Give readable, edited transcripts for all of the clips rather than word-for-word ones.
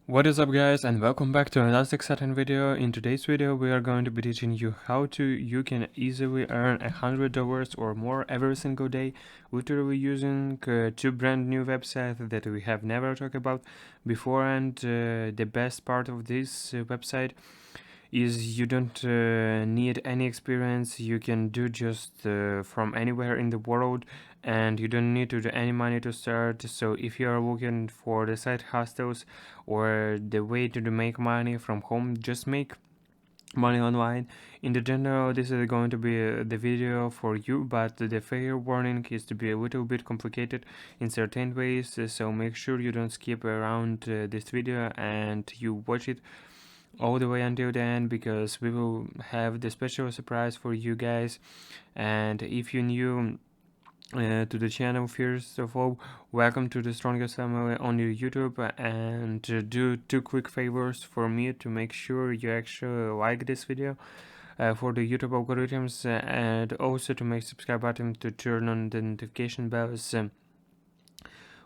What is up guys, and welcome back to another exciting video. In today's video we are going to be teaching you how you can easily earn $100 or more every single day, literally using two brand new websites that we have never talked about before. And the best part of this website is you don't need any experience. You can do just from anywhere in the world, and you don't need to do any money to start. So if you are looking for the side hustles or the way to make money from home, just make money online. In the general, this is going to be the video for you, but the fair warning is to be a little bit complicated in certain ways, so make sure you don't skip around this video and you watch it all the way until the end, because we will have the special surprise for you guys. And if you're new to the channel, first of all, welcome to the strongest family on YouTube, and do two quick favors for me to make sure you actually like this video for the YouTube algorithms, and also to make subscribe button to turn on the notification bells.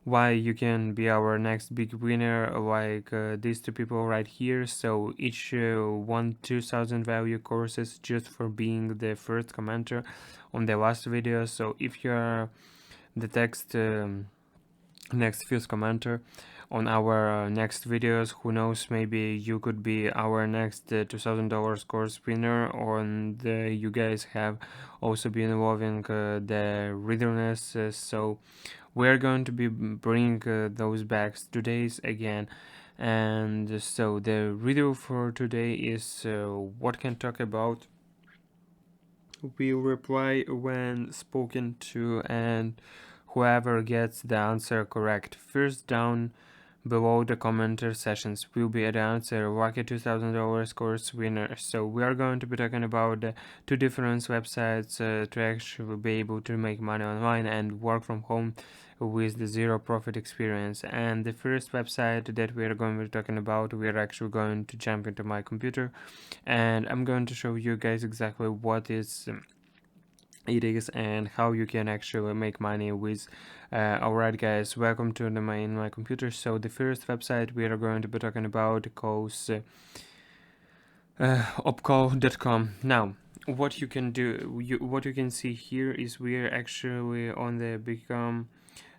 Why you can be our next big winner, like these two people right here. So each won 2000 value courses just for being the first commenter on the last video. So if you are the next first commenter on our next videos, who knows, maybe you could be our next $2000 course winner. And you guys have also been involving the readerness, so we're going to be bringing those back today's again. And so the riddle for today is what can talk about will reply when spoken to, and whoever gets the answer correct first down below the commenter sessions will be the answer like a $2000 course winner. So we are going to be talking about two different websites to actually be able to make money online and work from home with the zero profit experience. And the first website that we are going to be talking about, we are actually going to jump into my computer, and I'm going to show you guys exactly what is it is and how you can actually make money with. Alright guys, welcome to my computer. So the first website we are going to be talking about calls opcall.com. Now what you can do, what you can see here is we are actually on the become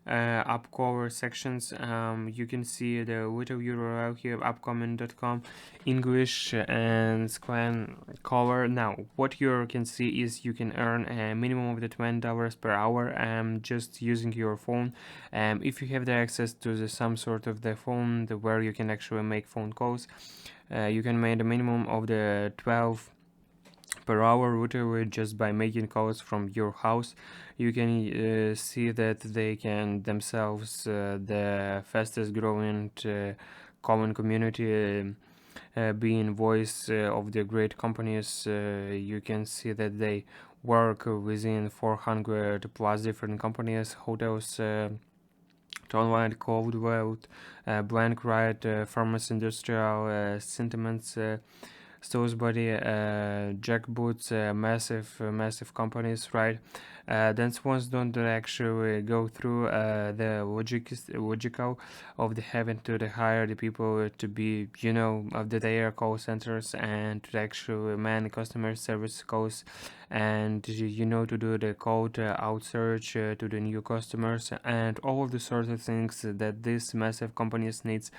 upcover sections. You can see the little URL here, upcoming.com, English and scan color. Now what you can see is you can earn a minimum of the $20 per hour just using your phone. If you have the access to some sort of the phone where you can actually make phone calls, you can make a minimum of the 12 per hour literally just by making calls from your house. You can see that they can themselves the fastest growing common community, being voice of the great companies. You can see that they work within 400 plus different companies, hotels, Online Cold World, Blank Ride, Pharmacy Industrial, Sentiments, Stowsbody, Jack Boots, massive companies, right? Then ones don't actually go through the logical of the having to hire the people to be, of their call centers and to actually man customer service calls, and to do the code outsearch to the new customers and all of the sorts of things that these massive companies needs,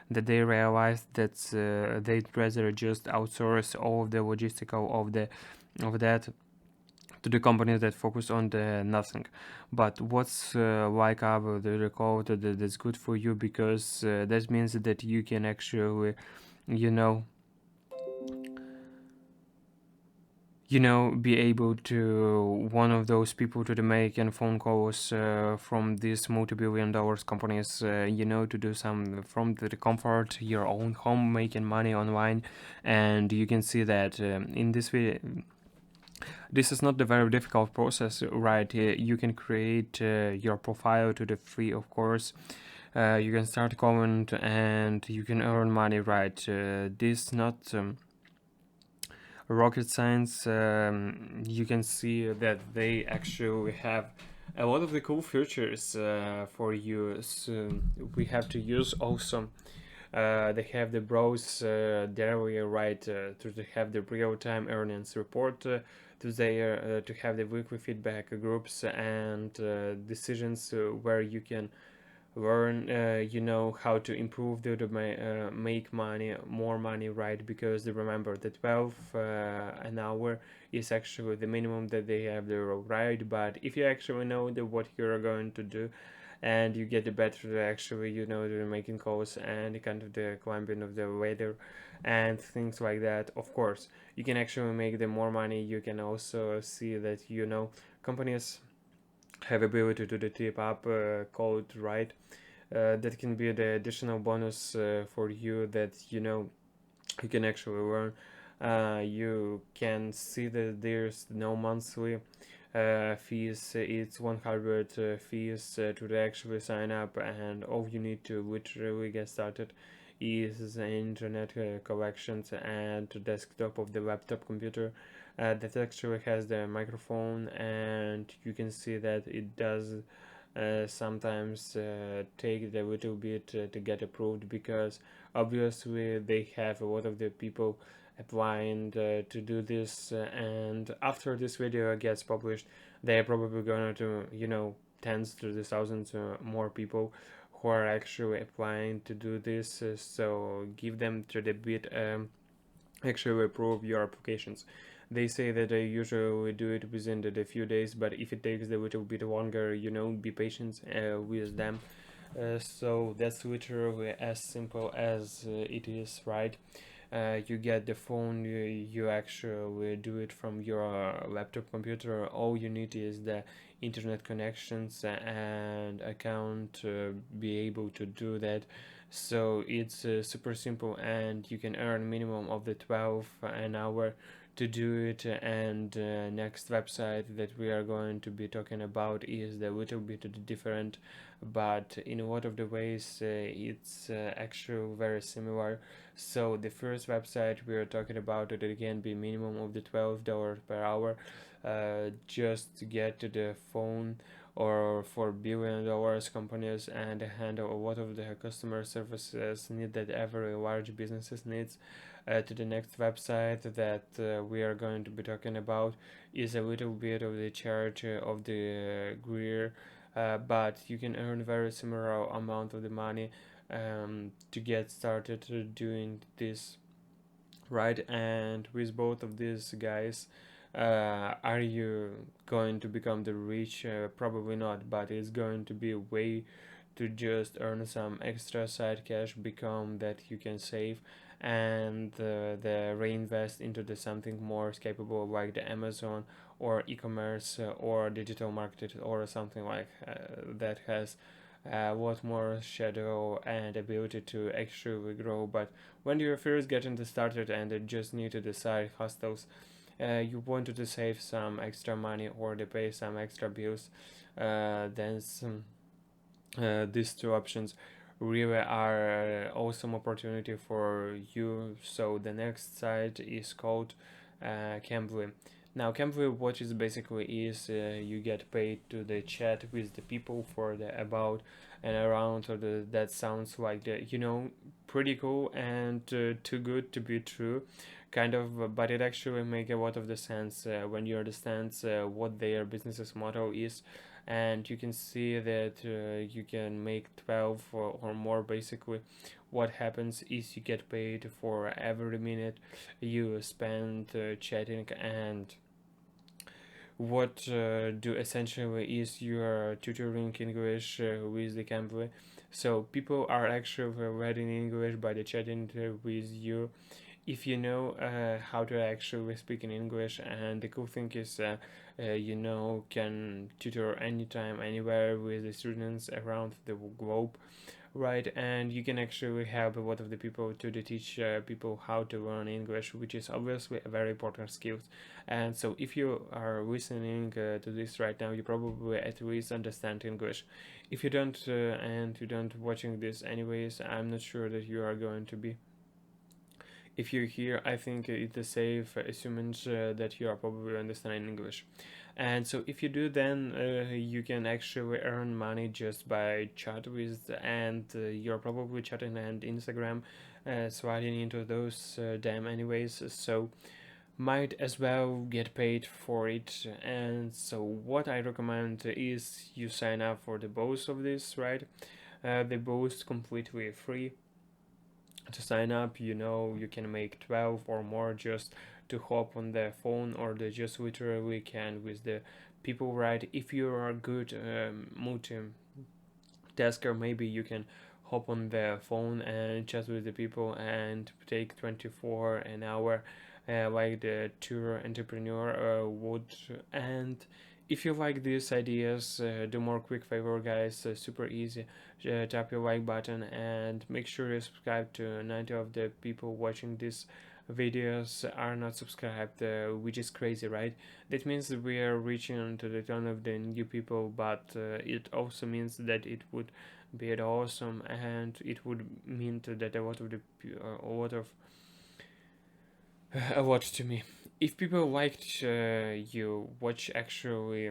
that they realize that they'd rather just outsource all of the logistical of that to the companies that focus on the nothing. But what's like about the code that's good for you, because that means that you can actually be able to one of those people to making phone calls from these multi-billion dollars companies, to do some from the comfort your own home, making money online. And you can see that in this video, this is not the very difficult process, right? You can create your profile to the free, of course. You can start comment and you can earn money, right? This not rocket science. You can see that they actually have a lot of the cool features for you. So we have to use also They have the browse daily, right, to have the real-time earnings report, to have the weekly feedback groups and decisions where you can learn, how to improve make money, more money, right? Because remember, the 12 an hour is actually the minimum that they have the right. But if you actually know what you're going to do, and you get the better actually, the making calls and kind of the climbing of the ladder and things like that, of course you can actually make the more money. You can also see that companies have ability to the tip up code, right? That can be the additional bonus for you, that you can actually learn. You can see that there's no monthly fees. It's 100 fees to actually sign up, and all you need to literally get started is internet collections and desktop of the laptop computer that actually has the microphone. And you can see that it does sometimes take a little bit to get approved, because obviously they have a lot of the people applying to do this, and after this video gets published, they're probably gonna to tens to the thousands more people who are actually applying to do this, so give them to the bit actually approve your applications. They say that they usually do it within the few days, but if it takes a little bit longer, be patient with them. So that's literally as simple as it is, right? You get the phone, you actually do it from your laptop computer. All you need is the internet connections and account to be able to do that. So it's super simple, and you can earn minimum of the 12 an hour to do it. And next website that we are going to be talking about is the little bit different, but in a lot of the ways it's actually very similar. So the first website we are talking about, it can be minimum of the $12 per hour, just to get to the phone, or for $1 billion companies, and handle a lot of the customer services need that every large businesses needs. To the next website that we are going to be talking about is a little bit of the charge of the Greer, but you can earn very similar amount of the money to get started doing this, right? And with both of these guys, are you going to become the rich? Probably not, but it's going to be a way to just earn some extra side cash, become that you can save and the reinvest into the something more capable, like the Amazon or e-commerce or digital market or something like that has a lot more shadow and ability to actually grow. But when you're first getting started and you just need to decide hostels, you wanted to save some extra money or to pay some extra bills, then these two options really are awesome opportunity for you. So the next site is called Cambly. Now Cambly, what is basically is you get paid to the chat with the people for the about and around, or that sounds like the pretty cool and too good to be true, kind of, but it actually make a lot of the sense when you understand what their business's model is. And you can see that you can make 12 or more. Basically what happens is you get paid for every minute you spend chatting, and what do essentially is you are tutoring English with the Cambly. So people are actually learning English by the chatting with you, if you know how to actually speak in English. And the cool thing is can tutor anytime, anywhere with the students around the globe, right? And you can actually help a lot of the people to teach people how to learn English, which is obviously a very important skill. And so if you are listening to this right now, you probably at least understand English. If you don't and you don't watching this anyways, I'm not sure that you are going to be If you're here, I think it is safe, assuming that you are probably understanding English. And so if you do, then you can actually earn money just by chat with, and you're probably chatting and Instagram sliding into those them anyways. So might as well get paid for it. And so what I recommend is you sign up for the both of this, right? They both completely free to sign up. You can make 12 or more just to hop on the phone, or they just literally can with the people, right? If you are good multitasker, maybe you can hop on the phone and chat with the people and take 24 an hour, like the tour entrepreneur would. And if you like these ideas, do more quick favor, guys. Super easy. Tap your like button and make sure you subscribe. To 90 of the people watching this videos are not subscribed, which is crazy, right? That means that we are reaching to the ton of the new people, but it also means that it would be awesome, and it would mean that a lot of a lot to me. If people liked you watch, actually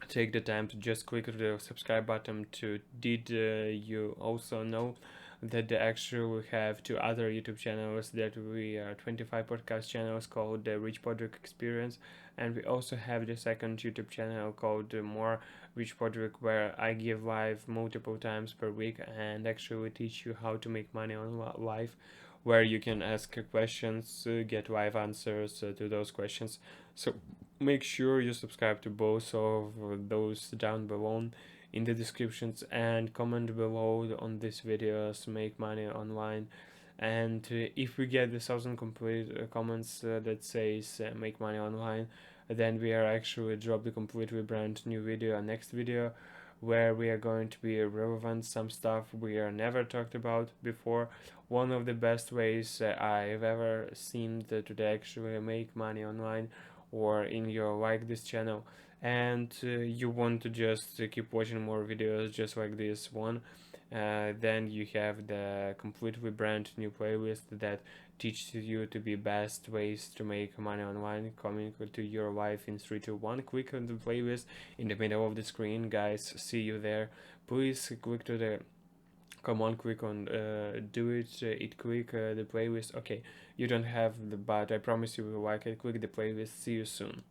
take the time to just click the subscribe button. To did you also know that they actually have two other YouTube channels, that we are 25 podcast channels called the Rich Podric Experience, and we also have the second YouTube channel called More Rich Podric, where I give live multiple times per week and actually teach you how to make money on live, where you can ask questions, get live answers to those questions. So make sure you subscribe to both of those down below in the descriptions, and comment below on these videos, make money online. And if we get the 1,000 complete comments that says make money online, then we are actually drop the completely brand new video, next video, where we are going to be relevant some stuff we are never talked about before. One of the best ways I've ever seen to actually make money online, or in your like this channel, and you want to just keep watching more videos just like this one, then you have the completely brand new playlist that teaches you to be best ways to make money online, coming to your life in 3 to 1. Click on the playlist in the middle of the screen, guys. See you there. Please click to the come on, click on do it, click the playlist. Okay, you don't have the, but I promise you will like it. Click the playlist. See you soon.